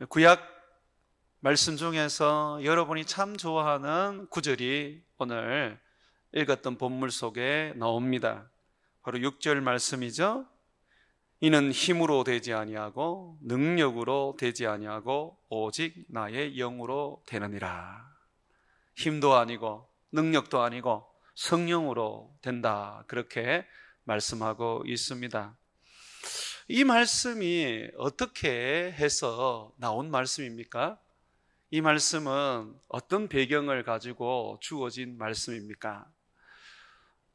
구약 말씀 중에서 여러분이 참 좋아하는 구절이 오늘 읽었던 본문 속에 나옵니다. 바로 6절 말씀이죠. 이는 힘으로 되지 아니하고 능력으로 되지 아니하고 오직 나의 영으로 되느니라. 힘도 아니고 능력도 아니고 성령으로 된다, 그렇게 말씀하고 있습니다. 이 말씀이 어떻게 해서 나온 말씀입니까? 이 말씀은 어떤 배경을 가지고 주어진 말씀입니까?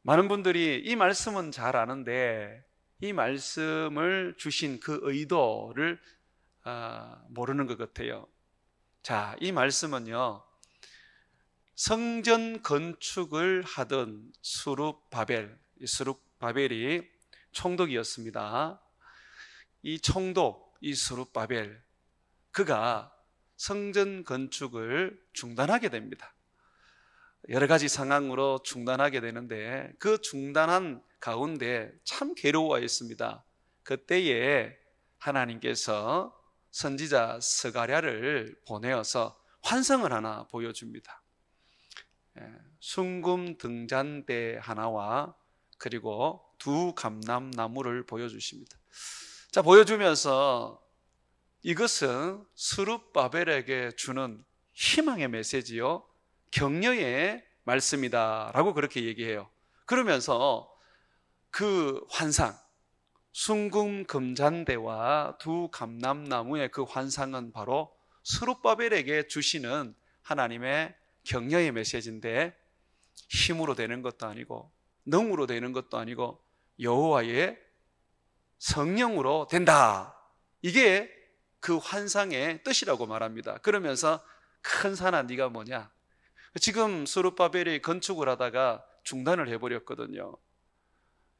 많은 분들이 이 말씀은 잘 아는데 이 말씀을 주신 그 의도를 모르는 것 같아요. 자, 이 말씀은요, 성전 건축을 하던 스룹바벨, 이 스룹바벨이 총독이었습니다. 이 총독, 이 스룹바벨, 그가 성전 건축을 중단하게 됩니다. 여러 가지 상황으로 중단하게 되는데 그 중단한 가운데 참 괴로워했습니다. 그때에 하나님께서 선지자 스가랴를 보내어서 환상을 하나 보여줍니다. 순금 등잔대 하나와 그리고 두 감람나무를 보여주십니다. 자, 보여주면서 이것은 스룹바벨에게 주는 희망의 메시지요, 격려의 말씀이다 라고 그렇게 얘기해요. 그러면서 그 환상, 순금 금잔대와 두 감람나무의 그 환상은 바로 스룹바벨에게 주시는 하나님의 격려의 메시지인데, 힘으로 되는 것도 아니고 능으로 되는 것도 아니고 여호와의 성령으로 된다, 이게 그 환상의 뜻이라고 말합니다. 그러면서 큰 산아 네가 뭐냐, 지금 스룹바벨이 건축을 하다가 중단을 해버렸거든요.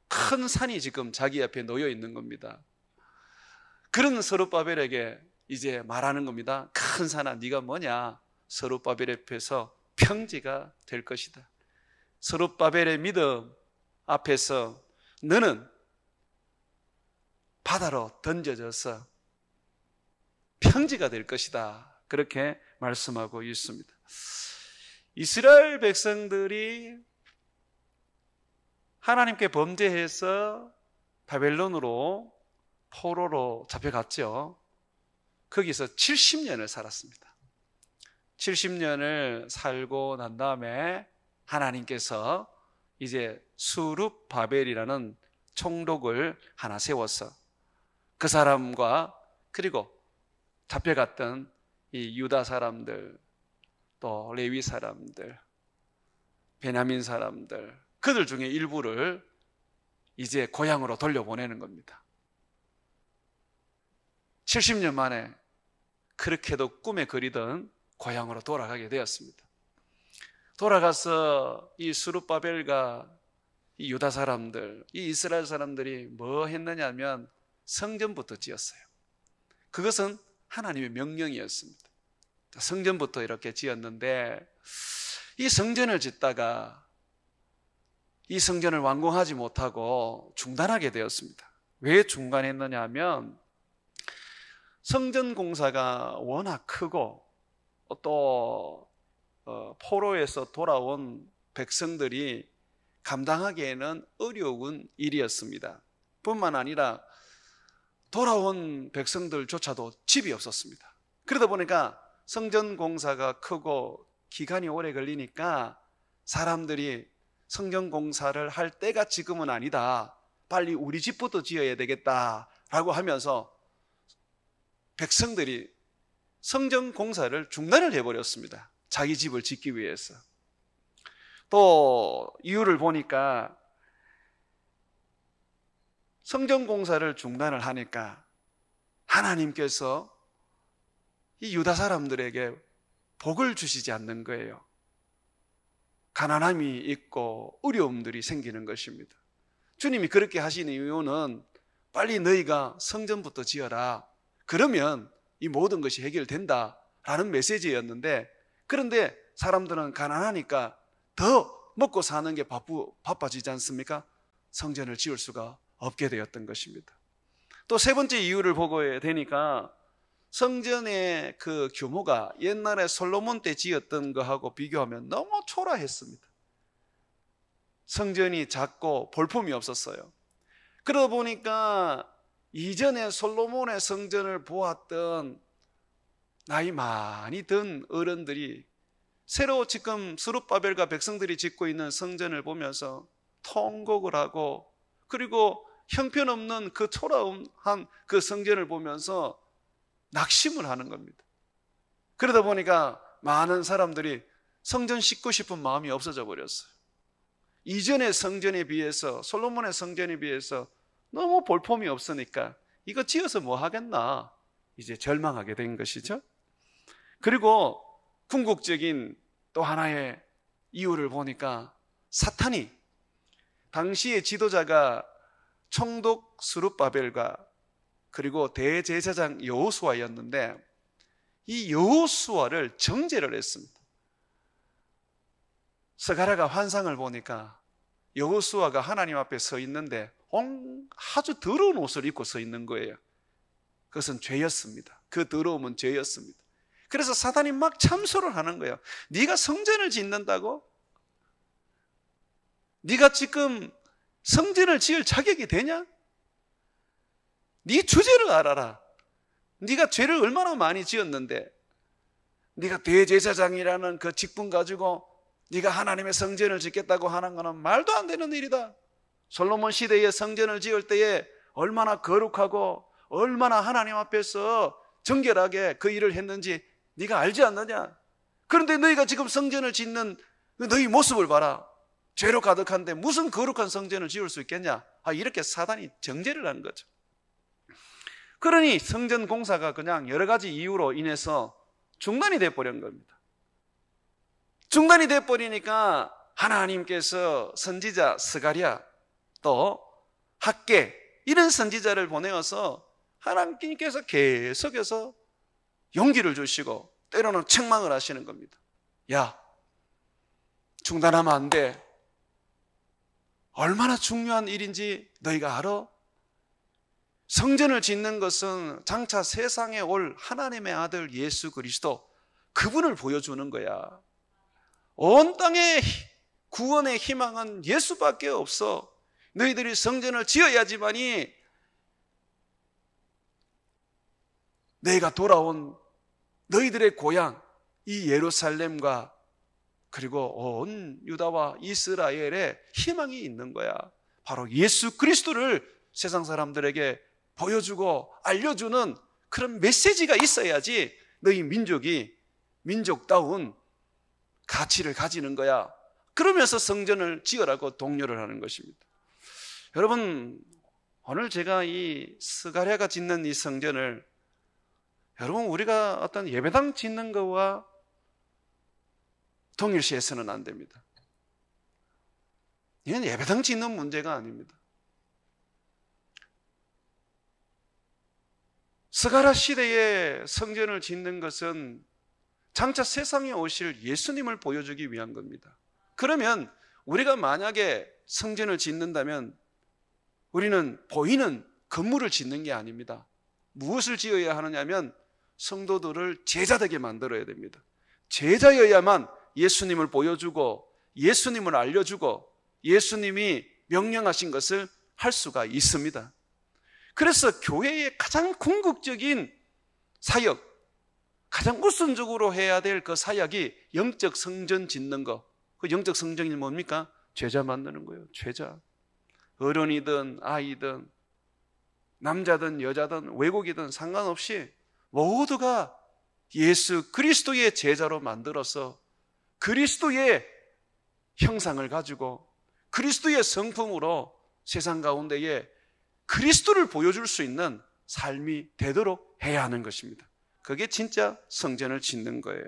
큰 산이 지금 자기 앞에 놓여 있는 겁니다. 그런 스룹바벨에게 이제 말하는 겁니다. 큰 산아 네가 뭐냐, 스룹바벨 앞에서 평지가 될 것이다. 스룹바벨의 믿음 앞에서 너는 바다로 던져져서 평지가 될 것이다, 그렇게 말씀하고 있습니다. 이스라엘 백성들이 하나님께 범죄해서 바벨론으로 포로로 잡혀갔죠. 거기서 70년을 살았습니다. 70년을 살고 난 다음에 하나님께서 이제 스룹바벨이라는 총독을 하나 세워서 그 사람과 그리고 잡혀갔던 이 유다 사람들, 또 레위 사람들, 베냐민 사람들, 그들 중에 일부를 이제 고향으로 돌려보내는 겁니다. 70년 만에 그렇게도 꿈에 그리던 고향으로 돌아가게 되었습니다. 돌아가서 이 스룹바벨과 이 유다 사람들, 이 이스라엘 사람들이 뭐 했느냐면 성전부터 지었어요. 그것은 하나님의 명령이었습니다. 성전부터 이렇게 지었는데 이 성전을 짓다가 이 성전을 완공하지 못하고 중단하게 되었습니다. 왜 중단했느냐 하면 성전 공사가 워낙 크고 또 포로에서 돌아온 백성들이 감당하기에는 어려운 일이었습니다. 뿐만 아니라 돌아온 백성들조차도 집이 없었습니다. 그러다 보니까 성전 공사가 크고 기간이 오래 걸리니까 사람들이 성전 공사를 할 때가 지금은 아니다, 빨리 우리 집부터 지어야 되겠다라고 하면서 백성들이 성전 공사를 중단을 해버렸습니다. 자기 집을 짓기 위해서. 또 이유를 보니까 성전 공사를 중단을 하니까 하나님께서 이 유다 사람들에게 복을 주시지 않는 거예요. 가난함이 있고 어려움들이 생기는 것입니다. 주님이 그렇게 하시는 이유는 빨리 너희가 성전부터 지어라, 그러면 이 모든 것이 해결된다라는 메시지였는데, 그런데 사람들은 가난하니까 더 먹고 사는 게 바빠지지 않습니까? 성전을 지을 수가 없게 되었던 것입니다. 또 세 번째 이유를 보고 되니까 성전의 그 규모가 옛날에 솔로몬 때 지었던 거하고 비교하면 너무 초라했습니다. 성전이 작고 볼품이 없었어요. 그러다 보니까 이전에 솔로몬의 성전을 보았던 나이 많이 든 어른들이 새로 지금 스룹바벨과 백성들이 짓고 있는 성전을 보면서 통곡을 하고, 그리고 형편없는 그 초라한 그 성전을 보면서 낙심을 하는 겁니다. 그러다 보니까 많은 사람들이 성전 짓고 싶은 마음이 없어져 버렸어요. 이전의 성전에 비해서, 솔로몬의 성전에 비해서 너무 볼품이 없으니까 이거 지어서 뭐 하겠나, 이제 절망하게 된 것이죠. 그리고 궁극적인 또 하나의 이유를 보니까 사탄이, 당시의 지도자가 총독 스룹바벨과 그리고 대제사장 여호수아였는데, 이 여호수아를 정죄를 했습니다. 스가랴가 환상을 보니까 여호수아가 하나님 앞에 서 있는데 아주 더러운 옷을 입고 서 있는 거예요. 그것은 죄였습니다. 그 더러움은 죄였습니다. 그래서 사탄이 막 참소를 하는 거예요. 네가 성전을 짓는다고? 네가 지금 성전을 지을 자격이 되냐? 네 주제를 알아라. 네가 죄를 얼마나 많이 지었는데, 네가 대제사장이라는 그 직분 가지고 네가 하나님의 성전을 짓겠다고 하는 것은 말도 안 되는 일이다. 솔로몬 시대에 성전을 지을 때에 얼마나 거룩하고 얼마나 하나님 앞에서 정결하게 그 일을 했는지 네가 알지 않느냐? 그런데 너희가 지금 성전을 짓는 너희 모습을 봐라. 죄로 가득한데 무슨 거룩한 성전을 지을 수 있겠냐? 이렇게 사단이 정죄를 하는 거죠. 그러니 성전 공사가 그냥 여러 가지 이유로 인해서 중단이 돼버린 겁니다. 중단이 돼버리니까 하나님께서 선지자 스가랴, 또 학개, 이런 선지자를 보내어서 하나님께서 계속해서 용기를 주시고 때로는 책망을 하시는 겁니다. 야, 중단하면 안 돼. 얼마나 중요한 일인지 너희가 알아? 성전을 짓는 것은 장차 세상에 올 하나님의 아들 예수 그리스도, 그분을 보여주는 거야. 온 땅의 구원의 희망은 예수밖에 없어. 너희들이 성전을 지어야지만이 내가 돌아온 너희들의 고향 이 예루살렘과 그리고 온 유다와 이스라엘에 희망이 있는 거야. 바로 예수 그리스도를 세상 사람들에게 보여주고 알려주는 그런 메시지가 있어야지 너희 민족이 민족다운 가치를 가지는 거야. 그러면서 성전을 지으라고 독려를 하는 것입니다. 여러분, 오늘 제가 이 스가랴가 짓는 이 성전을, 여러분, 우리가 어떤 예배당 짓는 거와 동일시해서는 안 됩니다. 이건 예배당 짓는 문제가 아닙니다. 스가랴 시대에 성전을 짓는 것은 장차 세상에 오실 예수님을 보여주기 위한 겁니다. 그러면 우리가 만약에 성전을 짓는다면 우리는 보이는 건물을 짓는 게 아닙니다. 무엇을 지어야 하느냐면 성도들을 제자되게 만들어야 됩니다. 제자여야만 예수님을 보여주고 예수님을 알려주고 예수님이 명령하신 것을 할 수가 있습니다. 그래서 교회의 가장 궁극적인 사역, 가장 우선적으로 해야 될 그 사역이 영적 성전 짓는 거. 그 영적 성전이 뭡니까? 제자 만드는 거예요. 제자. 어른이든 아이든 남자든 여자든 외국이든 상관없이 모두가 예수 그리스도의 제자로 만들어서 그리스도의 형상을 가지고 그리스도의 성품으로 세상 가운데에 그리스도를 보여줄 수 있는 삶이 되도록 해야 하는 것입니다. 그게 진짜 성전을 짓는 거예요.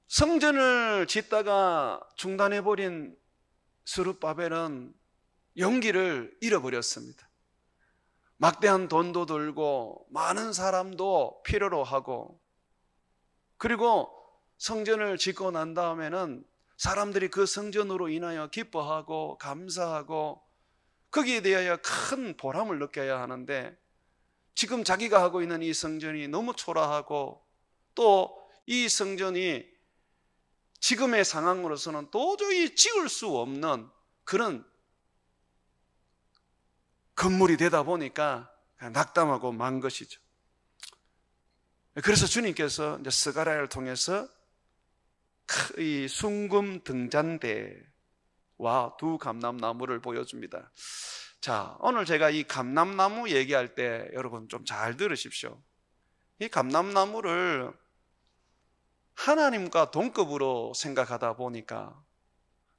성전을 짓다가 중단해버린 스룹바벨은 용기를 잃어버렸습니다. 막대한 돈도 들고 많은 사람도 필요로 하고, 그리고 성전을 짓고 난 다음에는 사람들이 그 성전으로 인하여 기뻐하고 감사하고, 거기에 대하여 큰 보람을 느껴야 하는데 지금 자기가 하고 있는 이 성전이 너무 초라하고 또 이 성전이 지금의 상황으로서는 도저히 지을 수 없는 그런 건물이 되다 보니까 낙담하고 만 것이죠. 그래서 주님께서 이제 스가랴를 통해서 이 순금 등잔대와 두 감람나무를 보여줍니다. 자, 오늘 제가 이 감람나무 얘기할 때 여러분 좀 잘 들으십시오. 이 감람나무를 하나님과 동급으로 생각하다 보니까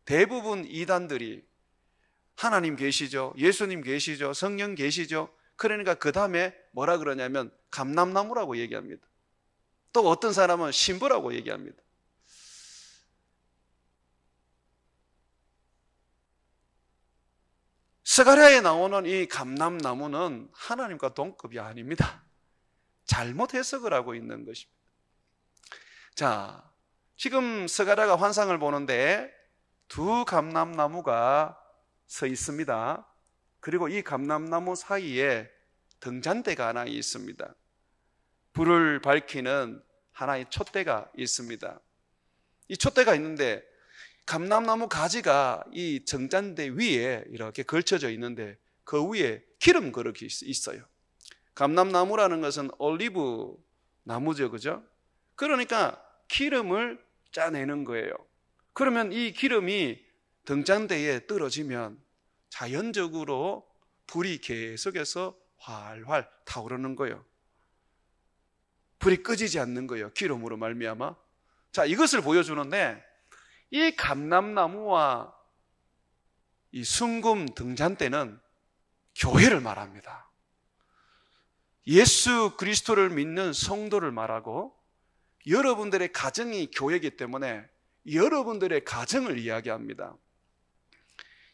대부분 이단들이 하나님 계시죠, 예수님 계시죠, 성령 계시죠, 그러니까 그 다음에 뭐라 그러냐면 감람나무라고 얘기합니다. 또 어떤 사람은 신부라고 얘기합니다. 스가랴에 나오는 이 감람나무는 하나님과 동급이 아닙니다. 잘못 해석을 하고 있는 것입니다. 자, 지금 스가랴가 환상을 보는데 두 감람나무가 서 있습니다. 그리고 이 감람나무 사이에 등잔대가 하나 있습니다. 불을 밝히는 하나의 촛대가 있습니다. 이 촛대가 있는데 감람나무 가지가 이 등잔대 위에 이렇게 걸쳐져 있는데 그 위에 기름 그릇이 있어요. 감람나무라는 것은 올리브 나무죠, 그죠? 그러니까 기름을 짜내는 거예요. 그러면 이 기름이 등잔대에 떨어지면 자연적으로 불이 계속해서 활활 타오르는 거예요. 불이 꺼지지 않는 거예요, 기름으로 말미암아. 자, 이것을 보여주는데 이 감람나무와 이 순금 등잔대는 교회를 말합니다. 예수 그리스도를 믿는 성도를 말하고 여러분들의 가정이 교회이기 때문에 여러분들의 가정을 이야기합니다.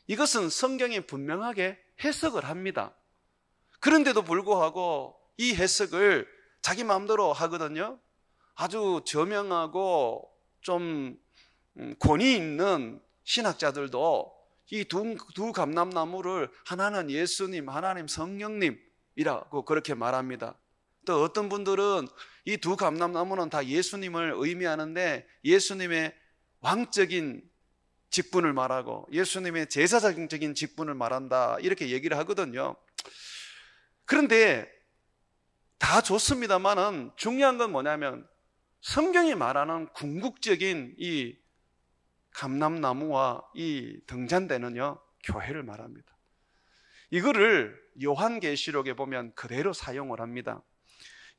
이것은 성경이 분명하게 해석을 합니다. 그런데도 불구하고 이 해석을 자기 마음대로 하거든요. 아주 저명하고 좀 권위 있는 신학자들도 이 두 감람나무를 하나는 예수님, 하나님 성령님이라고 그렇게 말합니다. 또 어떤 분들은 이 두 감람나무는 다 예수님을 의미하는데 예수님의 왕적인 직분을 말하고 예수님의 제사장적인 직분을 말한다, 이렇게 얘기를 하거든요. 그런데 다 좋습니다만은 중요한 건 뭐냐면 성경이 말하는 궁극적인 이 감람나무와 이 등잔대는요, 교회를 말합니다. 이거를 요한계시록에 보면 그대로 사용을 합니다.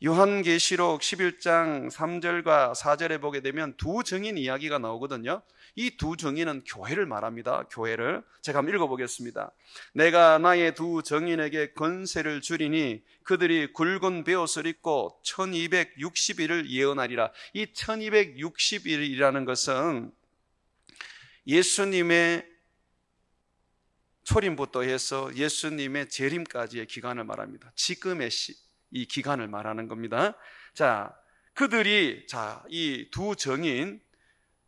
요한계시록 11장 3절과 4절에 보게 되면 두 증인 이야기가 나오거든요. 이 두 증인은 교회를 말합니다. 교회를 제가 한번 읽어보겠습니다. 내가 나의 두 증인에게 권세를 주리니 그들이 굵은 베옷을 입고 1260일을 예언하리라. 이 1260일이라는 것은 예수님의 초림부터 해서 예수님의 재림까지의 기간을 말합니다. 지금의 이 기간을 말하는 겁니다. 자, 그들이 이 두 증인,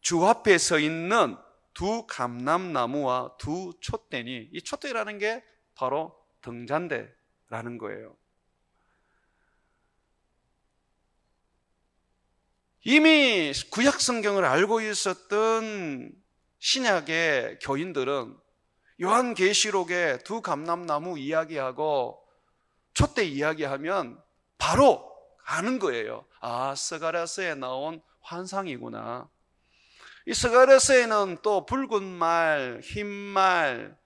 주 앞에 서 있는 두 감람나무와 두 촛대니, 이 촛대라는 게 바로 등잔대라는 거예요. 이미 구약 성경을 알고 있었던 신약의 교인들은 요한계시록에 두 감람나무 이야기하고 촛대 이야기하면 바로 아는 거예요. 아, 스가랴서에 나온 환상이구나. 이 스가랴서에는 또 붉은 말, 흰 말,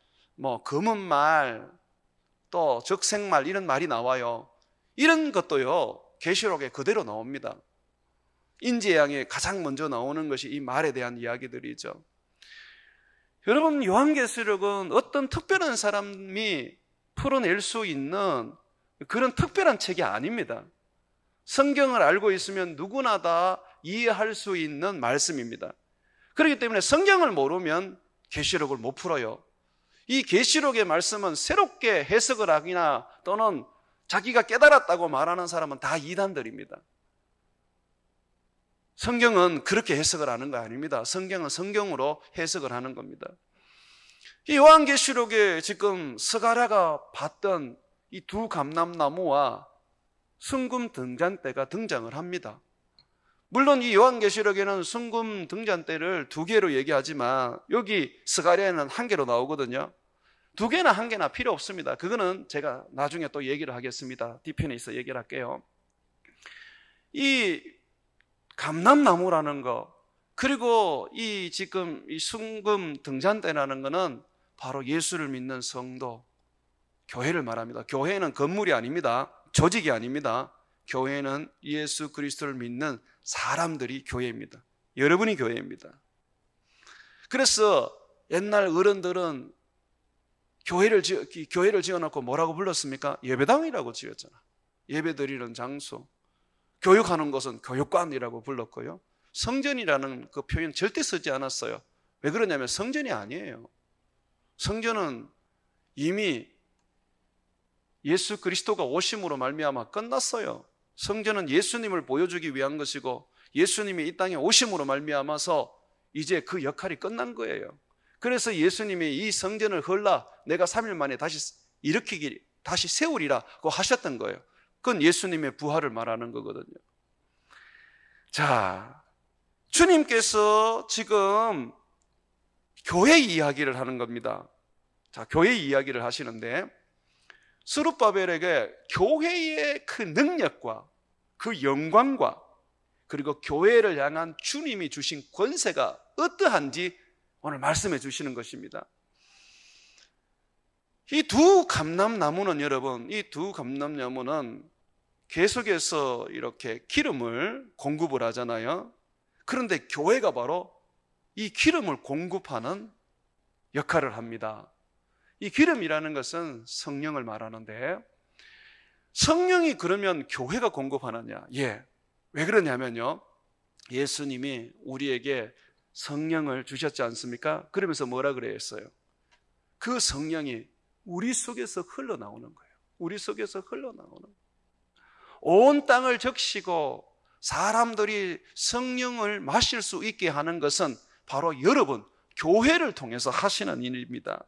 검은 말, 또 적색말, 이런 말이 나와요. 이런 것도요, 계시록에 그대로 나옵니다. 인재양에 가장 먼저 나오는 것이 이 말에 대한 이야기들이죠. 여러분, 요한계시록은 어떤 특별한 사람이 풀어낼 수 있는 그런 특별한 책이 아닙니다. 성경을 알고 있으면 누구나 다 이해할 수 있는 말씀입니다. 그렇기 때문에 성경을 모르면 계시록을 못 풀어요. 이 계시록의 말씀은 새롭게 해석을 하거나 또는 자기가 깨달았다고 말하는 사람은 다 이단들입니다. 성경은 그렇게 해석을 하는 거 아닙니다. 성경은 성경으로 해석을 하는 겁니다. 이 요한계시록에 지금 스가랴가 봤던 이 두 감람나무와 순금 등잔대가 등장을 합니다. 물론 이 요한계시록에는 순금 등잔대를 두 개로 얘기하지만 여기 스가랴에는 한 개로 나오거든요. 두 개나 한 개나 필요 없습니다. 그거는 제가 나중에 또 얘기를 하겠습니다. 뒤편에 있어 얘기를 할게요. 이 감람나무라는 거, 그리고 이 지금 이 순금 등잔대라는 거는 바로 예수를 믿는 성도, 교회를 말합니다. 교회는 건물이 아닙니다. 조직이 아닙니다. 교회는 예수 그리스도를 믿는 사람들이 교회입니다. 여러분이 교회입니다. 그래서 옛날 어른들은 교회를 지어놓고 뭐라고 불렀습니까? 예배당이라고 지었잖아. 예배드리는 장소. 교육하는 것은 교육관이라고 불렀고요. 성전이라는 그 표현 절대 쓰지 않았어요. 왜 그러냐면 성전이 아니에요. 성전은 이미 예수 그리스도가 오심으로 말미암아 끝났어요. 성전은 예수님을 보여주기 위한 것이고 예수님이 이 땅에 오심으로 말미암아서 이제 그 역할이 끝난 거예요. 그래서 예수님이 이 성전을 헐라 내가 3일 만에 다시 일으키기, 다시 세우리라고 하셨던 거예요. 그건 예수님의 부활을 말하는 거거든요. 자, 주님께서 지금 교회 이야기를 하는 겁니다. 자, 교회 이야기를 하시는데 스룹바벨에게 교회의 그 능력과 그 영광과 그리고 교회를 향한 주님이 주신 권세가 어떠한지 오늘 말씀해 주시는 것입니다. 이 두 감람나무는 여러분, 이 두 감람나무는 계속해서 이렇게 기름을 공급을 하잖아요. 그런데 교회가 바로 이 기름을 공급하는 역할을 합니다. 이 기름이라는 것은 성령을 말하는데 성령이 그러면 교회가 공급하느냐? 예. 왜 그러냐면요, 예수님이 우리에게 성령을 주셨지 않습니까? 그러면서 뭐라 그랬어요? 그 성령이 우리 속에서 흘러나오는 거예요. 우리 속에서 흘러나오는 거예요. 온 땅을 적시고 사람들이 성령을 마실 수 있게 하는 것은 바로 여러분, 교회를 통해서 하시는 일입니다.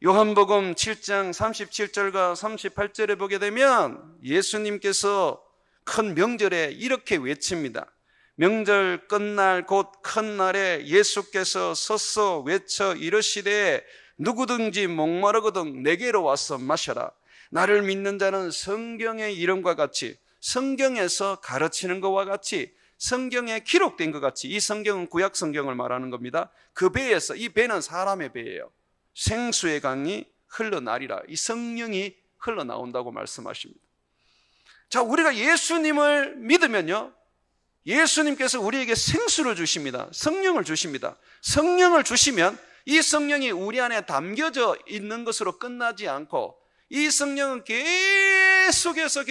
요한복음 7장 37절과 38절에 보게 되면 예수님께서 큰 명절에 이렇게 외칩니다. 명절 끝날 곧 큰 날에 예수께서 서서 외쳐 이르시되 누구든지 목마르거든 내게로 와서 마셔라. 나를 믿는 자는 성경의 이름과 같이, 성경에서 가르치는 것과 같이, 성경에 기록된 것 같이, 이 성경은 구약 성경을 말하는 겁니다. 그 배에서, 이 배는 사람의 배예요. 생수의 강이 흘러나리라. 이 성령이 흘러나온다고 말씀하십니다. 자, 우리가 예수님을 믿으면요, 예수님께서 우리에게 생수를 주십니다. 성령을 주십니다. 성령을 주시면 이 성령이 우리 안에 담겨져 있는 것으로 끝나지 않고 이 성령은 계속해서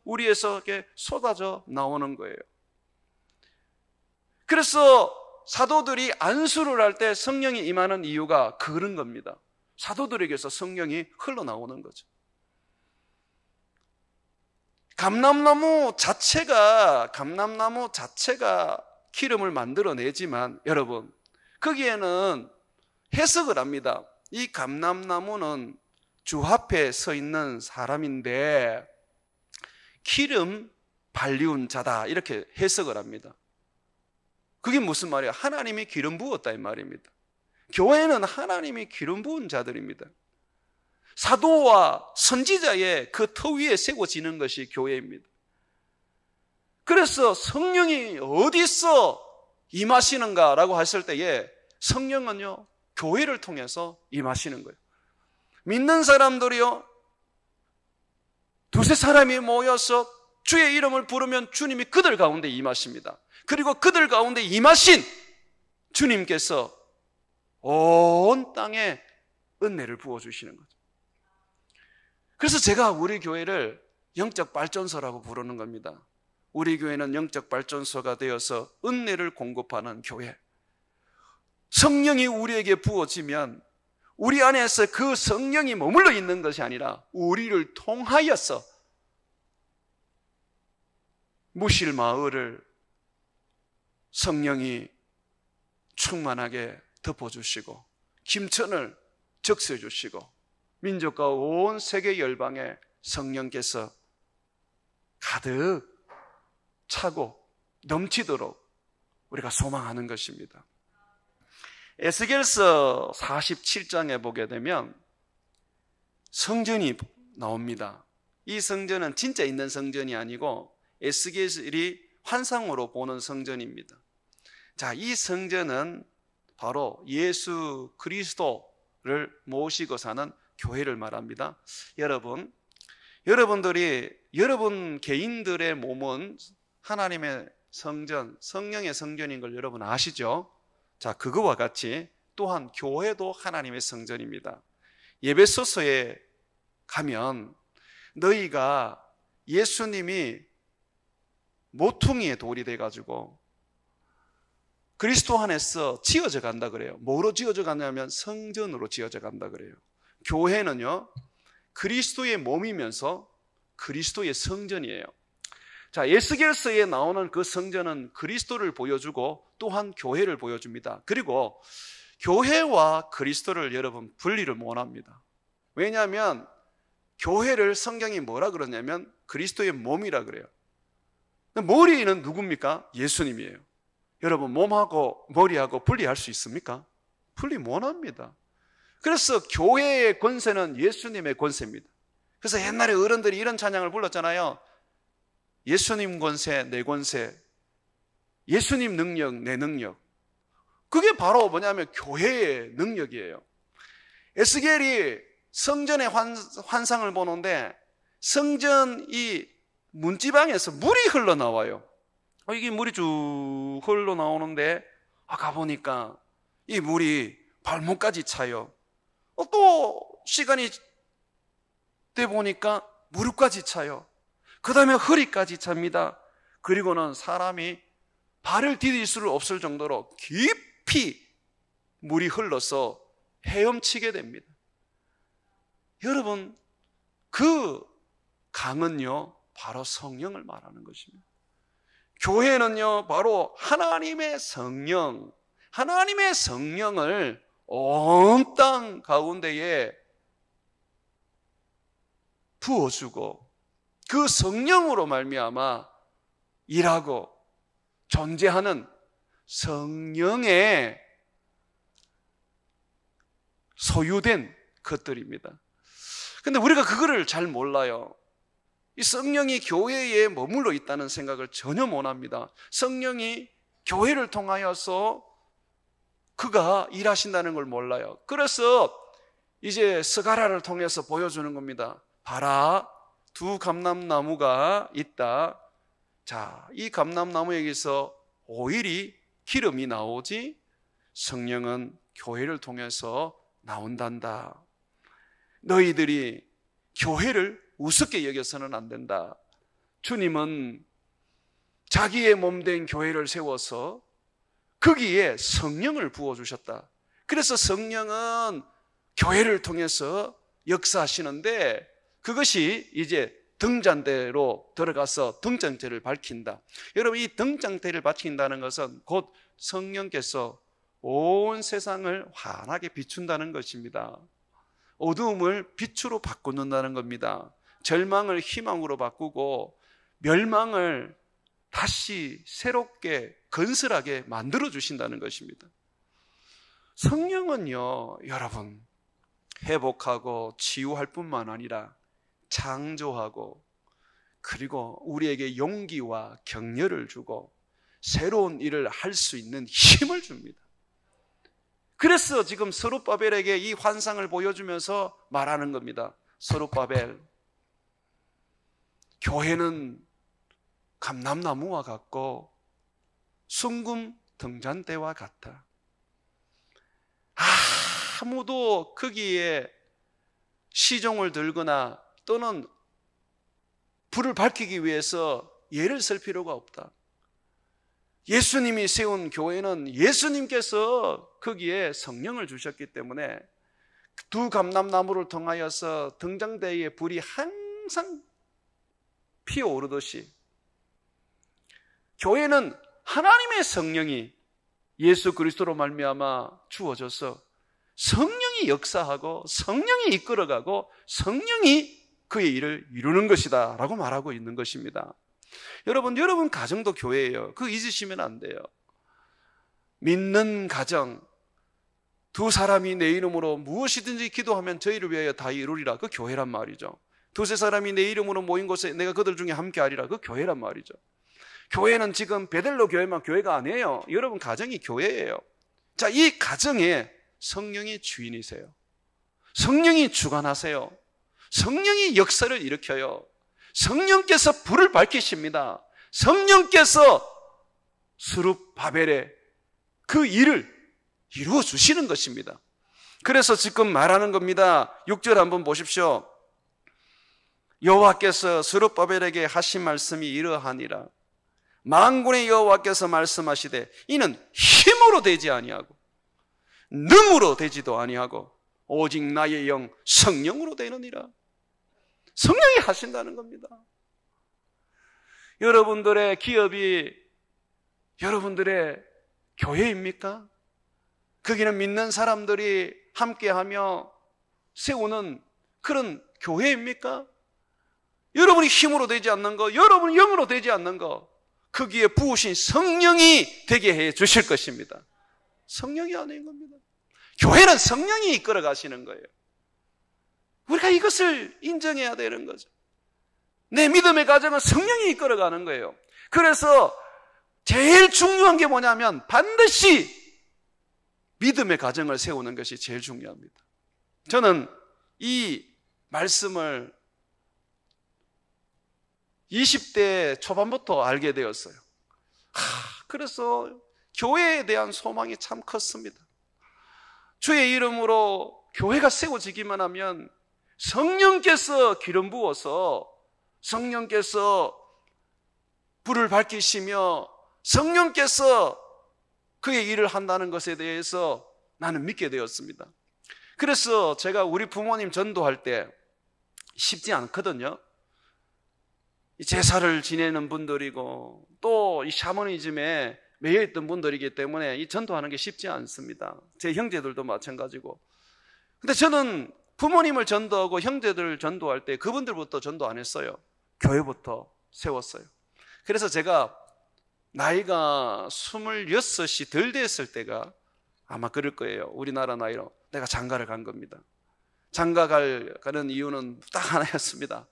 우리에서 이렇게 쏟아져 나오는 거예요. 그래서 사도들이 안수를 할 때 성령이 임하는 이유가 그런 겁니다. 사도들에게서 성령이 흘러나오는 거죠. 감람나무 자체가 기름을 만들어내지만 여러분, 거기에는 해석을 합니다. 이 감람나무는 주 앞에 서 있는 사람인데 기름 발리운 자다, 이렇게 해석을 합니다. 그게 무슨 말이에요? 하나님이 기름 부었다 이 말입니다. 교회는 하나님이 기름 부은 자들입니다. 사도와 선지자의 그 터 위에 세워지는 것이 교회입니다. 그래서 성령이 어디서 임하시는가라고 했을 때에 성령은요, 교회를 통해서 임하시는 거예요. 믿는 사람들이요, 두세 사람이 모여서 주의 이름을 부르면 주님이 그들 가운데 임하십니다. 그리고 그들 가운데 임하신 주님께서 온 땅에 은혜를 부어주시는 거죠. 그래서 제가 우리 교회를 영적 발전소라고 부르는 겁니다. 우리 교회는 영적 발전소가 되어서 은혜를 공급하는 교회. 성령이 우리에게 부어지면 우리 안에서 그 성령이 머물러 있는 것이 아니라 우리를 통하여서 무실 마을을 성령이 충만하게 덮어주시고 힘천을 적셔 주시고 민족과 온 세계 열방에 성령께서 가득 차고 넘치도록 우리가 소망하는 것입니다. 에스겔서 47장에 보게 되면 성전이 나옵니다. 이 성전은 진짜 있는 성전이 아니고 에스겔이 환상으로 보는 성전입니다. 자, 이 성전은 바로 예수 그리스도를 모시고 사는 교회를 말합니다. 여러분들이 여러분 개인들의 몸은 하나님의 성전, 성령의 성전인 걸 여러분 아시죠? 자, 그거와 같이 또한 교회도 하나님의 성전입니다. 예배소서에 가면 너희가 예수님이 모퉁이에 돌이 돼가지고 그리스도 안에서 지어져 간다 그래요. 뭐로 지어져 가냐면 성전으로 지어져 간다 그래요. 교회는요, 그리스도의 몸이면서 그리스도의 성전이에요. 자, 에스겔서에 나오는 그 성전은 그리스도를 보여주고 또한 교회를 보여줍니다. 그리고 교회와 그리스도를 여러분 분리를 못합니다. 왜냐하면 교회를 성경이 뭐라 그러냐면 그리스도의 몸이라 그래요. 머리는 누굽니까? 예수님이에요. 여러분, 몸하고 머리하고 분리할 수 있습니까? 분리 못합니다. 그래서 교회의 권세는 예수님의 권세입니다. 그래서 옛날에 어른들이 이런 찬양을 불렀잖아요. 예수님 권세, 내 권세, 예수님 능력, 내 능력. 그게 바로 뭐냐면 교회의 능력이에요. 에스겔이 성전의 환상을 보는데 성전 이 문지방에서 물이 흘러나와요. 이게 물이 쭉 흘러나오는데 가보니까 이 물이 발목까지 차요. 또 시간이 돼 보니까 무릎까지 차요. 그 다음에 허리까지 찹니다. 그리고는 사람이 발을 디딜 수 없을 정도로 깊이 물이 흘러서 헤엄치게 됩니다. 여러분, 그 강은요 바로 성령을 말하는 것입니다. 교회는요 바로 하나님의 성령, 하나님의 성령을 온 땅 가운데에 부어주고 그 성령으로 말미암아 일하고 존재하는 성령의 소유된 것들입니다. 근데 우리가 그거를 잘 몰라요. 이 성령이 교회에 머물러 있다는 생각을 전혀 못합니다. 성령이 교회를 통하여서 그가 일하신다는 걸 몰라요. 그래서 이제 스가랴를 통해서 보여주는 겁니다. 봐라, 두 감람나무가 있다. 자, 이 감람나무에게서 오일이 기름이 나오지 성령은 교회를 통해서 나온단다. 너희들이 교회를 우습게 여겨서는 안 된다. 주님은 자기의 몸된 교회를 세워서 거기에 성령을 부어주셨다. 그래서 성령은 교회를 통해서 역사하시는데 그것이 이제 등잔대로 들어가서 등잔대를 밝힌다. 여러분, 이 등잔대를 밝힌다는 것은 곧 성령께서 온 세상을 환하게 비춘다는 것입니다. 어두움을 빛으로 바꾸는다는 겁니다. 절망을 희망으로 바꾸고 멸망을 다시 새롭게 건설하게 만들어 주신다는 것입니다. 성령은요, 여러분, 회복하고 치유할 뿐만 아니라 창조하고 그리고 우리에게 용기와 격려를 주고 새로운 일을 할 수 있는 힘을 줍니다. 그래서 지금 스룹바벨에게 이 환상을 보여주면서 말하는 겁니다. 스룹바벨, 교회는 감람나무와 같고 순금 등잔대와 같아. 아무도 거기에 시종을 들거나 또는 불을 밝히기 위해서 예를 쓸 필요가 없다. 예수님이 세운 교회는 예수님께서 거기에 성령을 주셨기 때문에 두 감람나무를 통하여서 등잔대의 불이 항상 피어오르듯이 교회는 하나님의 성령이 예수 그리스도로 말미암아 주어져서 성령이 역사하고 성령이 이끌어가고 성령이 그의 일을 이루는 것이다 라고 말하고 있는 것입니다. 여러분 가정도 교회예요. 그거 잊으시면 안 돼요. 믿는 가정, 두 사람이 내 이름으로 무엇이든지 기도하면 저희를 위하여 다 이루리라. 그 교회란 말이죠. 두세 사람이 내 이름으로 모인 곳에 내가 그들 중에 함께 하리라. 그 교회란 말이죠. 교회는 지금 베델로 교회만 교회가 아니에요. 여러분 가정이 교회예요. 자, 이 가정에 성령이 주인이세요. 성령이 주관하세요. 성령이 역사를 일으켜요. 성령께서 불을 밝히십니다. 성령께서 스룹바벨의 그 일을 이루어 주시는 것입니다. 그래서 지금 말하는 겁니다. 6절 한번 보십시오. 여호와께서 스룹바벨에게 하신 말씀이 이러하니라. 만군의 여호와께서 말씀하시되 이는 힘으로 되지 아니하고 능으로 되지도 아니하고 오직 나의 영 성령으로 되느니라. 성령이 하신다는 겁니다. 여러분들의 기업이 여러분들의 교회입니까? 거기는 믿는 사람들이 함께하며 세우는 그런 교회입니까? 여러분이 힘으로 되지 않는 거, 여러분이 영으로 되지 않는 거, 거기에 부으신 성령이 되게 해 주실 것입니다. 성령이 아닌 겁니다. 교회는 성령이 이끌어 가시는 거예요. 우리가 이것을 인정해야 되는 거죠. 내 믿음의 가정은 성령이 이끌어 가는 거예요. 그래서 제일 중요한 게 뭐냐면 반드시 믿음의 가정을 세우는 것이 제일 중요합니다. 저는 이 말씀을 20대 초반부터 알게 되었어요. 그래서 교회에 대한 소망이 참 컸습니다. 주의 이름으로 교회가 세워지기만 하면 성령께서 기름 부어서 성령께서 불을 밝히시며 성령께서 그의 일을 한다는 것에 대해서 나는 믿게 되었습니다. 그래서 제가 우리 부모님 전도할 때 쉽지 않거든요. 제사를 지내는 분들이고 또 이 샤머니즘에 매여있던 분들이기 때문에 이 전도하는 게 쉽지 않습니다. 제 형제들도 마찬가지고. 근데 저는 부모님을 전도하고 형제들을 전도할 때 그분들부터 전도 안 했어요. 교회부터 세웠어요. 그래서 제가 나이가 26이 덜 됐을 때가 아마 그럴 거예요. 우리나라 나이로 내가 장가를 간 겁니다. 장가 가는 이유는 딱 하나였습니다.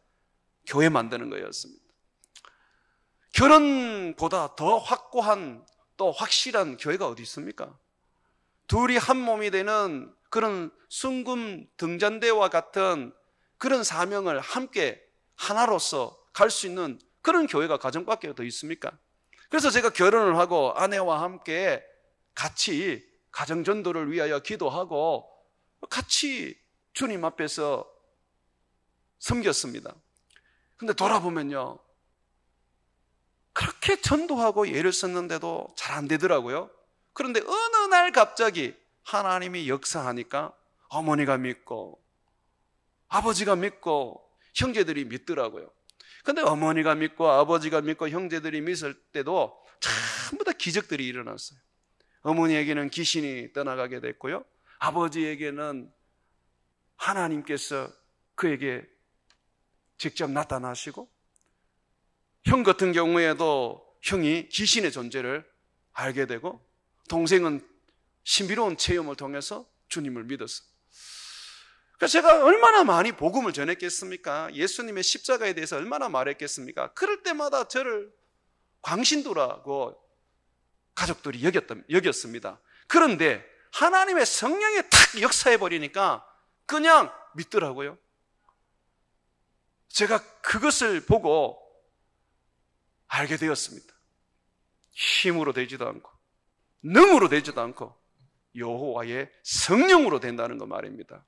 교회 만드는 거였습니다. 결혼보다 더 확고한 또 확실한 교회가 어디 있습니까? 둘이 한 몸이 되는 그런 순금 등잔대와 같은 그런 사명을 함께 하나로서 갈 수 있는 그런 교회가 가정밖에 더 있습니까? 그래서 제가 결혼을 하고 아내와 함께 같이 가정전도를 위하여 기도하고 같이 주님 앞에서 섬겼습니다. 근데 돌아보면요, 그렇게 전도하고 예를 썼는데도 잘 안 되더라고요. 그런데 어느 날 갑자기 하나님이 역사하니까 어머니가 믿고 아버지가 믿고 형제들이 믿더라고요. 근데 어머니가 믿고 아버지가 믿고 형제들이 믿을 때도 전부 다 기적들이 일어났어요. 어머니에게는 귀신이 떠나가게 됐고요, 아버지에게는 하나님께서 그에게 직접 나타나시고, 형 같은 경우에도 형이 귀신의 존재를 알게 되고, 동생은 신비로운 체험을 통해서 주님을 믿었어요. 그래서 제가 얼마나 많이 복음을 전했겠습니까? 예수님의 십자가에 대해서 얼마나 말했겠습니까? 그럴 때마다 저를 광신도라고 가족들이 여겼습니다. 그런데 하나님의 성령이 탁 역사해버리니까 그냥 믿더라고요. 제가 그것을 보고 알게 되었습니다. 힘으로 되지도 않고 능으로 되지도 않고 여호와의 성령으로 된다는 거 말입니다.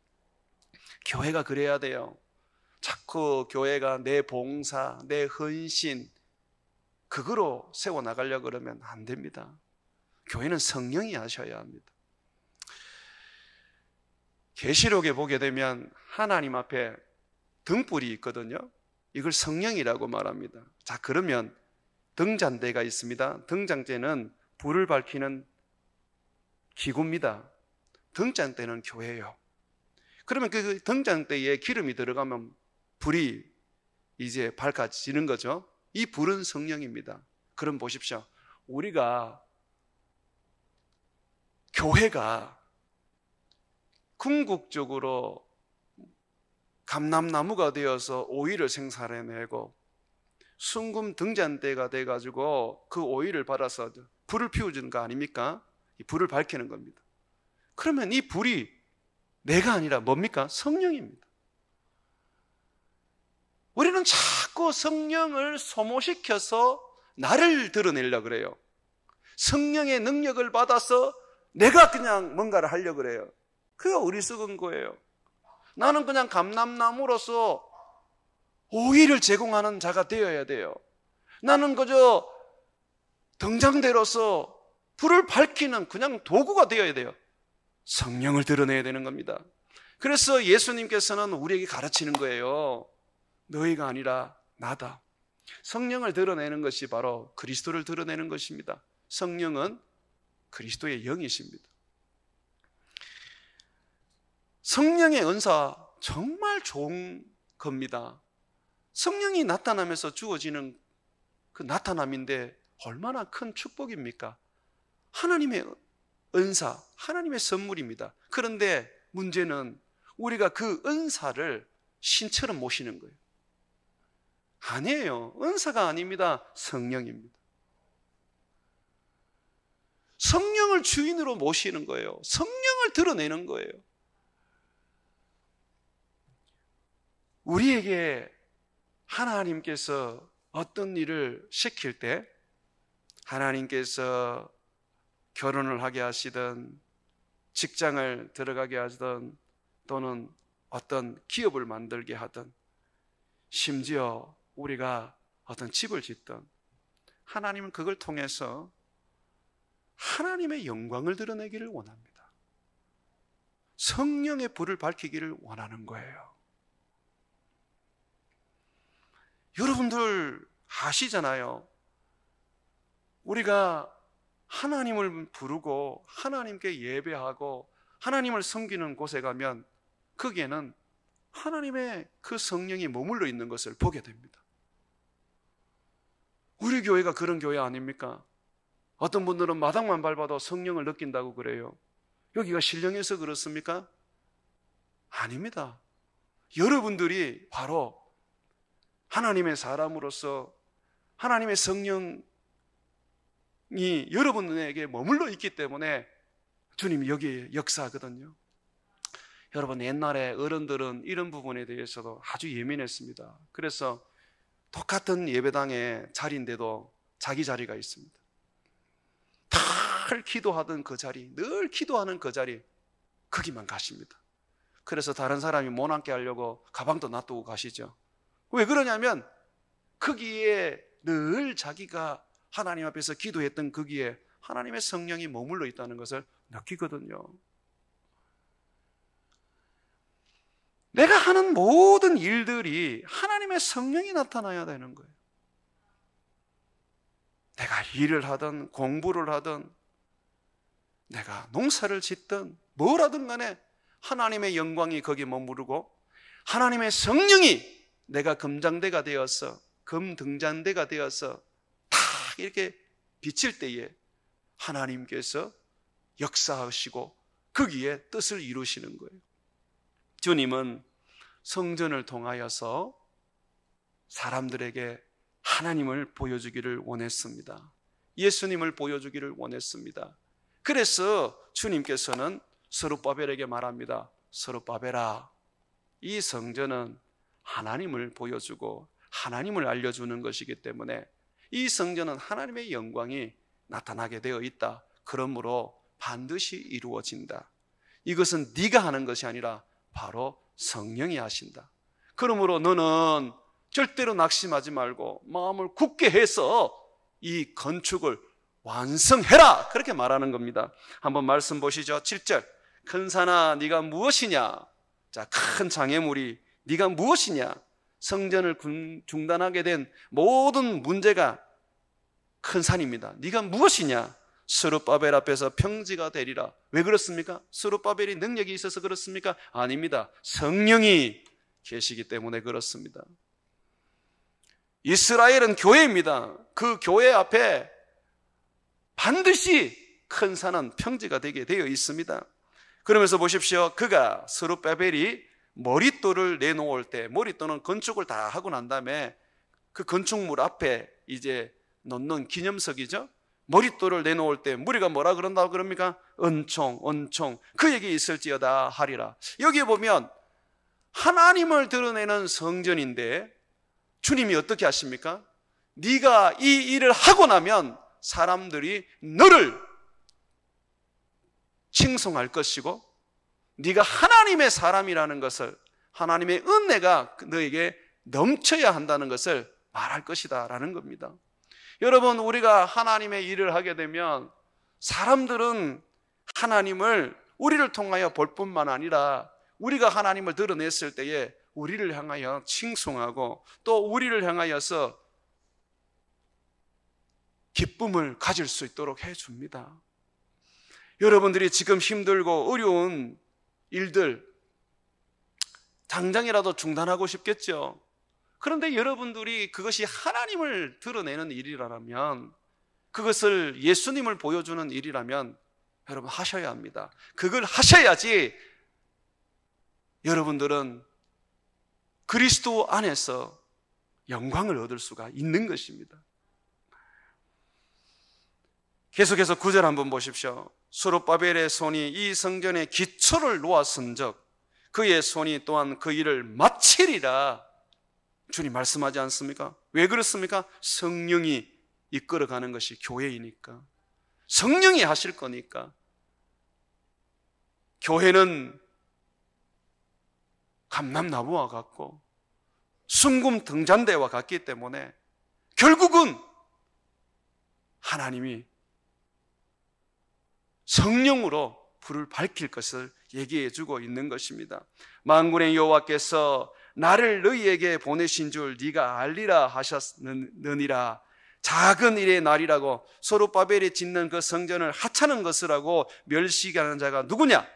교회가 그래야 돼요. 자꾸 교회가 내 봉사, 내 헌신 그거로 세워나가려고 그러면 안 됩니다. 교회는 성령이 하셔야 합니다. 계시록에 보게 되면 하나님 앞에 등불이 있거든요. 이걸 성령이라고 말합니다. 자, 그러면 등잔대가 있습니다. 등잔대는 불을 밝히는 기구입니다. 등잔대는 교회예요. 그러면 그 등잔대에 기름이 들어가면 불이 이제 밝아지는 거죠. 이 불은 성령입니다. 그럼 보십시오. 우리가, 교회가 궁극적으로 감람나무가 되어서 오일을 생산해내고 순금 등잔대가 돼가지고 그 오일을 받아서 불을 피워주는 거 아닙니까? 이 불을 밝히는 겁니다. 그러면 이 불이 내가 아니라 뭡니까? 성령입니다. 우리는 자꾸 성령을 소모시켜서 나를 드러내려고 그래요. 성령의 능력을 받아서 내가 그냥 뭔가를 하려고 그래요. 그게 어리석은 거예요. 나는 그냥 감람나무로서 오일을 제공하는 자가 되어야 돼요. 나는 그저 등잔대로서 불을 밝히는 그냥 도구가 되어야 돼요. 성령을 드러내야 되는 겁니다. 그래서 예수님께서는 우리에게 가르치는 거예요. 너희가 아니라 나다. 성령을 드러내는 것이 바로 그리스도를 드러내는 것입니다. 성령은 그리스도의 영이십니다. 성령의 은사 정말 좋은 겁니다. 성령이 나타나면서 주어지는 그 나타남인데 얼마나 큰 축복입니까? 하나님의 은사, 하나님의 선물입니다. 그런데 문제는 우리가 그 은사를 신처럼 모시는 거예요. 아니에요. 은사가 아닙니다. 성령입니다. 성령을 주인으로 모시는 거예요. 성령을 드러내는 거예요. 우리에게 하나님께서 어떤 일을 시킬 때, 하나님께서 결혼을 하게 하시든 직장을 들어가게 하든 또는 어떤 기업을 만들게 하든 심지어 우리가 어떤 집을 짓든 하나님은 그걸 통해서 하나님의 영광을 드러내기를 원합니다. 성령의 불을 밝히기를 원하는 거예요. 여러분들 아시잖아요. 우리가 하나님을 부르고 하나님께 예배하고 하나님을 섬기는 곳에 가면 거기에는 하나님의 그 성령이 머물러 있는 것을 보게 됩니다. 우리 교회가 그런 교회 아닙니까? 어떤 분들은 마당만 밟아도 성령을 느낀다고 그래요. 여기가 신령해서 그렇습니까? 아닙니다. 여러분들이 바로 하나님의 사람으로서 하나님의 성령이 여러분에게 머물러 있기 때문에 주님이 여기에 역사하거든요. 여러분, 옛날에 어른들은 이런 부분에 대해서도 아주 예민했습니다. 그래서 똑같은 예배당의 자리인데도 자기 자리가 있습니다. 늘 기도하던 그 자리, 늘 기도하는 그 자리, 거기만 가십니다. 그래서 다른 사람이 못 앉게 하려고 가방도 놔두고 가시죠. 왜 그러냐면 거기에 늘 자기가 하나님 앞에서 기도했던 거기에 하나님의 성령이 머물러 있다는 것을 느끼거든요. 내가 하는 모든 일들이 하나님의 성령이 나타나야 되는 거예요. 내가 일을 하든 공부를 하든 내가 농사를 짓든 뭘 하든 간에 하나님의 영광이 거기에 머무르고 하나님의 성령이 내가 금장대가 되어서 금등잔대가 되어서 탁 이렇게 비칠 때에 하나님께서 역사하시고 거기에 뜻을 이루시는 거예요. 주님은 성전을 통하여서 사람들에게 하나님을 보여주기를 원했습니다. 예수님을 보여주기를 원했습니다. 그래서 주님께서는 스룹바벨에게 말합니다. 스룹바벨아, 이 성전은 하나님을 보여주고 하나님을 알려주는 것이기 때문에 이 성전은 하나님의 영광이 나타나게 되어 있다. 그러므로 반드시 이루어진다. 이것은 네가 하는 것이 아니라 바로 성령이 하신다. 그러므로 너는 절대로 낙심하지 말고 마음을 굳게 해서 이 건축을 완성해라, 그렇게 말하는 겁니다. 한번 말씀 보시죠. 7절. 큰 산아 네가 무엇이냐? 자, 큰 장애물이 네가 무엇이냐? 성전을 중단하게 된 모든 문제가 큰 산입니다. 네가 무엇이냐? 스룹바벨 앞에서 평지가 되리라. 왜 그렇습니까? 스룹바벨이 능력이 있어서 그렇습니까? 아닙니다. 성령이 계시기 때문에 그렇습니다. 이스라엘은 교회입니다. 그 교회 앞에 반드시 큰 산은 평지가 되게 되어 있습니다. 그러면서 보십시오. 그가 스룹바벨이 머릿돌을 내놓을 때, 머릿돌은 건축을 다 하고 난 다음에 그 건축물 앞에 이제 놓는 기념석이죠. 머릿돌을 내놓을 때 무리가 뭐라 그런다고 그럽니까? 은총, 은총, 그에게 있을지어다 하리라. 여기에 보면 하나님을 드러내는 성전인데 주님이 어떻게 하십니까? 네가 이 일을 하고 나면 사람들이 너를 칭송할 것이고 네가 하나님의 사람이라는 것을, 하나님의 은혜가 너에게 넘쳐야 한다는 것을 말할 것이다 라는 겁니다. 여러분, 우리가 하나님의 일을 하게 되면 사람들은 하나님을 우리를 통하여 볼 뿐만 아니라 우리가 하나님을 드러냈을 때에 우리를 향하여 칭송하고 또 우리를 향하여서 기쁨을 가질 수 있도록 해줍니다. 여러분들이 지금 힘들고 어려운 일들 당장이라도 중단하고 싶겠죠. 그런데 여러분들이 그것이 하나님을 드러내는 일이라면, 그것을 예수님을 보여주는 일이라면 여러분 하셔야 합니다. 그걸 하셔야지 여러분들은 그리스도 안에서 영광을 얻을 수가 있는 것입니다. 계속해서 9절 한번 보십시오. 스룹바벨의 손이 이 성전의 기초를 놓았은즉 그의 손이 또한 그 일을 마치리라. 주님 말씀하지 않습니까? 왜 그렇습니까? 성령이 이끌어가는 것이 교회이니까, 성령이 하실 거니까. 교회는 감람나무와 같고 순금 등잔대와 같기 때문에 결국은 하나님이 성령으로 불을 밝힐 것을 얘기해 주고 있는 것입니다. 만군의 여호와께서 나를 너희에게 보내신 줄 네가 알리라 하셨느니라. 작은 일의 날이라고 스룹바벨이 짓는 그 성전을 하찮은 것이라고 멸시하는 자가 누구냐?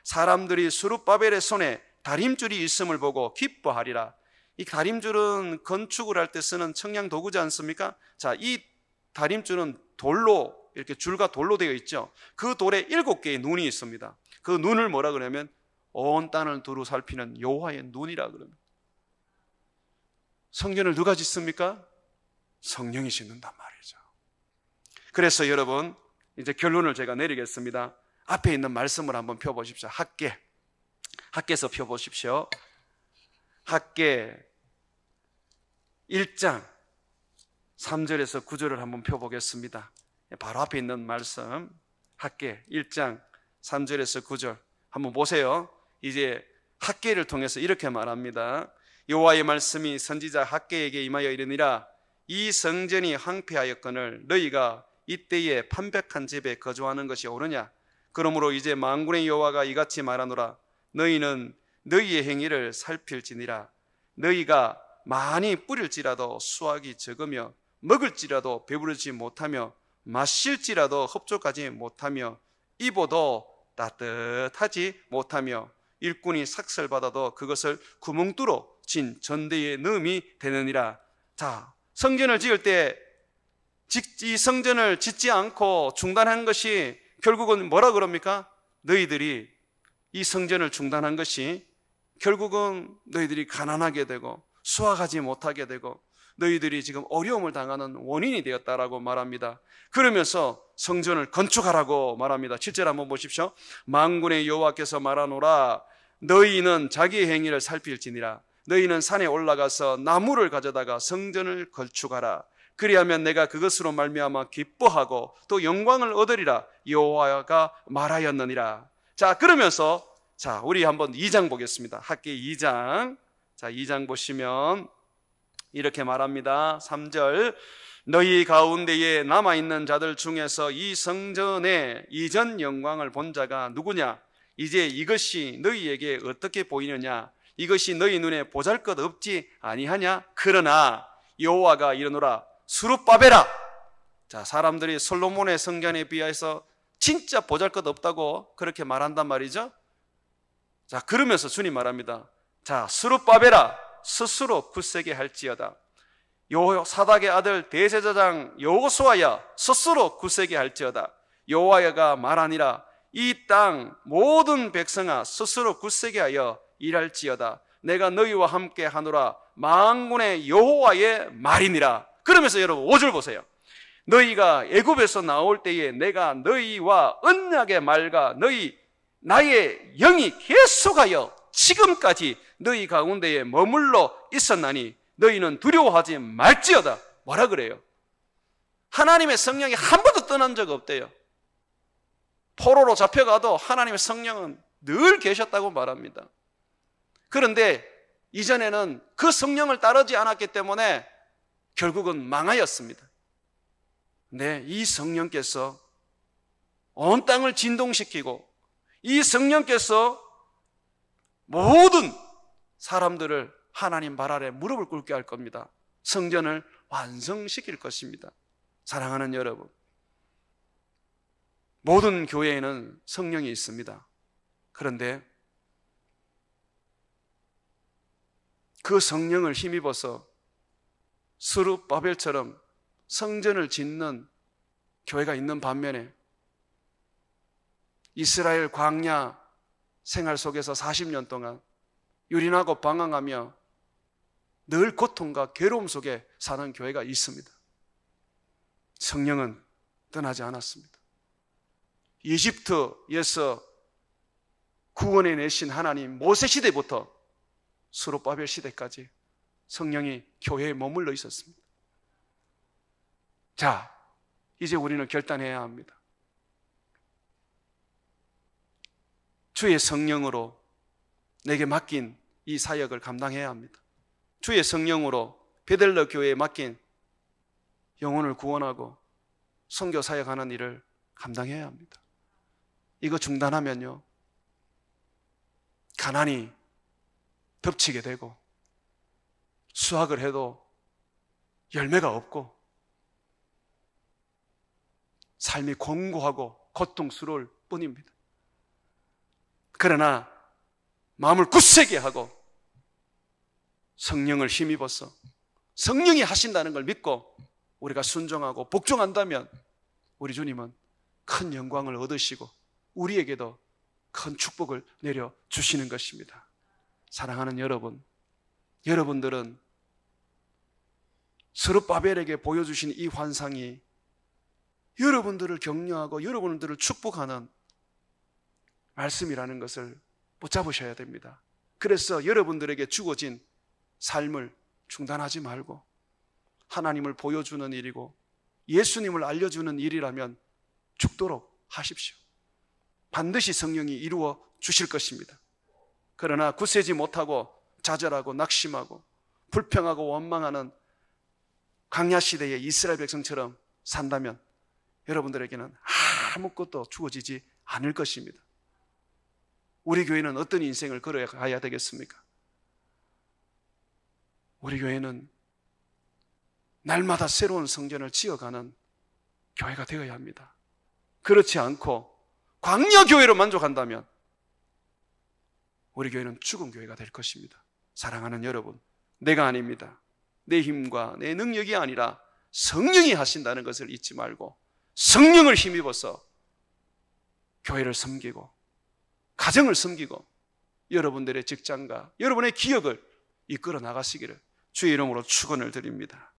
사람들이 스룹바벨의 손에 다림줄이 있음을 보고 기뻐하리라. 이 다림줄은 건축을 할 때 쓰는 청량 도구지 않습니까? 자, 이 다림줄은 돌로, 이렇게 줄과 돌로 되어 있죠. 그 돌에 7개의 눈이 있습니다. 그 눈을 뭐라 그러냐면 온 땅을 두루 살피는 여호와의 눈이라 그럽니다. 성전을 누가 짓습니까? 성령이 짓는단 말이죠. 그래서 여러분, 이제 결론을 제가 내리겠습니다. 앞에 있는 말씀을 한번 펴보십시오. 학개에서 펴보십시오. 학개 1장 3절에서 9절을 한번 펴보겠습니다. 바로 앞에 있는 말씀, 학개 1장 3절에서 9절 한번 보세요. 이제 학개를 통해서 이렇게 말합니다. 여호와의 말씀이 선지자 학개에게 임하여 이르니라. 이 성전이 황폐하였거늘 너희가 이때에 판백한 집에 거주하는 것이 옳으냐? 그러므로 이제 만군의 여호와가 이같이 말하노라. 너희는 너희의 행위를 살필지니라. 너희가 많이 뿌릴지라도 수확이 적으며 먹을지라도 배부르지 못하며 마실지라도 흡족하지 못하며 입어도 따뜻하지 못하며 일꾼이 삭설받아도 그것을 구멍 뚫어 진 전대에 넣음이 되느니라. 자, 성전을 지을 때 이 성전을 짓지 않고 중단한 것이 결국은 뭐라 그럽니까? 너희들이 이 성전을 중단한 것이 결국은 너희들이 가난하게 되고 수확하지 못하게 되고 너희들이 지금 어려움을 당하는 원인이 되었다라고 말합니다. 그러면서 성전을 건축하라고 말합니다. 7절 한번 보십시오. 만군의 여호와께서 말하노라. 너희는 자기의 행위를 살필지니라. 너희는 산에 올라가서 나무를 가져다가 성전을 건축하라. 그리하면 내가 그것으로 말미암아 기뻐하고 또 영광을 얻으리라. 여호와가 말하였느니라. 자, 그러면서 자, 우리 한번 2장 보겠습니다. 학개 2장. 자, 2장 보시면 이렇게 말합니다. 3절. 너희 가운데에 남아있는 자들 중에서 이 성전의 이전 영광을 본 자가 누구냐? 이제 이것이 너희에게 어떻게 보이느냐? 이것이 너희 눈에 보잘것 없지 아니하냐? 그러나 여호와가 이르노라. 스룹바벨아, 자, 사람들이 솔로몬의 성전에 비해서 진짜 보잘것없다고 그렇게 말한단 말이죠. 자, 그러면서 주님 말합니다. 자, 스룹바벨아 스스로 굳세게 할지어다. 사닥의 아들 대제사장 여호수아야 스스로 굳세게 할지어다. 여호와가 말하니라 이 땅 모든 백성아 스스로 굳세게 하여 일할지어다. 내가 너희와 함께 하노라 만군의 여호와의 말이니라. 그러면서 여러분 5절 보세요. 너희가 애굽에서 나올 때에 내가 너희와 언약의 말과 나의 영이 계속하여 지금까지 너희 가운데에 머물러 있었나니 너희는 두려워하지 말지어다. 뭐라 그래요? 하나님의 성령이 한 번도 떠난 적 없대요. 포로로 잡혀가도 하나님의 성령은 늘 계셨다고 말합니다. 그런데 이전에는 그 성령을 따르지 않았기 때문에 결국은 망하였습니다. 근데 이 성령께서 온 땅을 진동시키고 이 성령께서 모든 사람들을 하나님 발 아래 무릎을 꿇게 할 겁니다. 성전을 완성시킬 것입니다. 사랑하는 여러분, 모든 교회에는 성령이 있습니다. 그런데 그 성령을 힘입어서 스룹바벨처럼 성전을 짓는 교회가 있는 반면에 이스라엘 광야 생활 속에서 40년 동안 유린하고 방황하며 늘 고통과 괴로움 속에 사는 교회가 있습니다. 성령은 떠나지 않았습니다. 이집트에서 구원해 내신 하나님 모세 시대부터 스룹바벨 시대까지 성령이 교회에 머물러 있었습니다. 자, 이제 우리는 결단해야 합니다. 주의 성령으로 내게 맡긴 이 사역을 감당해야 합니다. 주의 성령으로 베들러 교회에 맡긴 영혼을 구원하고 선교 사역하는 일을 감당해야 합니다. 이거 중단하면요, 가난이 덮치게 되고 수확을 해도 열매가 없고 삶이 공고하고 고통스러울 뿐입니다. 그러나 마음을 굳세게 하고 성령을 힘입어서 성령이 하신다는 걸 믿고 우리가 순종하고 복종한다면 우리 주님은 큰 영광을 얻으시고 우리에게도 큰 축복을 내려주시는 것입니다. 사랑하는 여러분, 여러분들은 스룹바벨에게 보여주신 이 환상이 여러분들을 격려하고 여러분들을 축복하는 말씀이라는 것을 붙잡으셔야 됩니다. 그래서 여러분들에게 주어진 삶을 중단하지 말고 하나님을 보여주는 일이고 예수님을 알려주는 일이라면 죽도록 하십시오. 반드시 성령이 이루어 주실 것입니다. 그러나 굳세지 못하고 좌절하고 낙심하고 불평하고 원망하는 광야시대의 이스라엘 백성처럼 산다면 여러분들에게는 아무것도 주어지지 않을 것입니다. 우리 교회는 어떤 인생을 걸어가야 되겠습니까? 우리 교회는 날마다 새로운 성전을 지어가는 교회가 되어야 합니다. 그렇지 않고 광야교회로 만족한다면 우리 교회는 죽은 교회가 될 것입니다. 사랑하는 여러분, 내가 아닙니다. 내 힘과 내 능력이 아니라 성령이 하신다는 것을 잊지 말고 성령을 힘입어서 교회를 섬기고 가정을 섬기고 여러분들의 직장과 여러분의 기업을 이끌어 나가시기를 주의 이름으로 축원을 드립니다.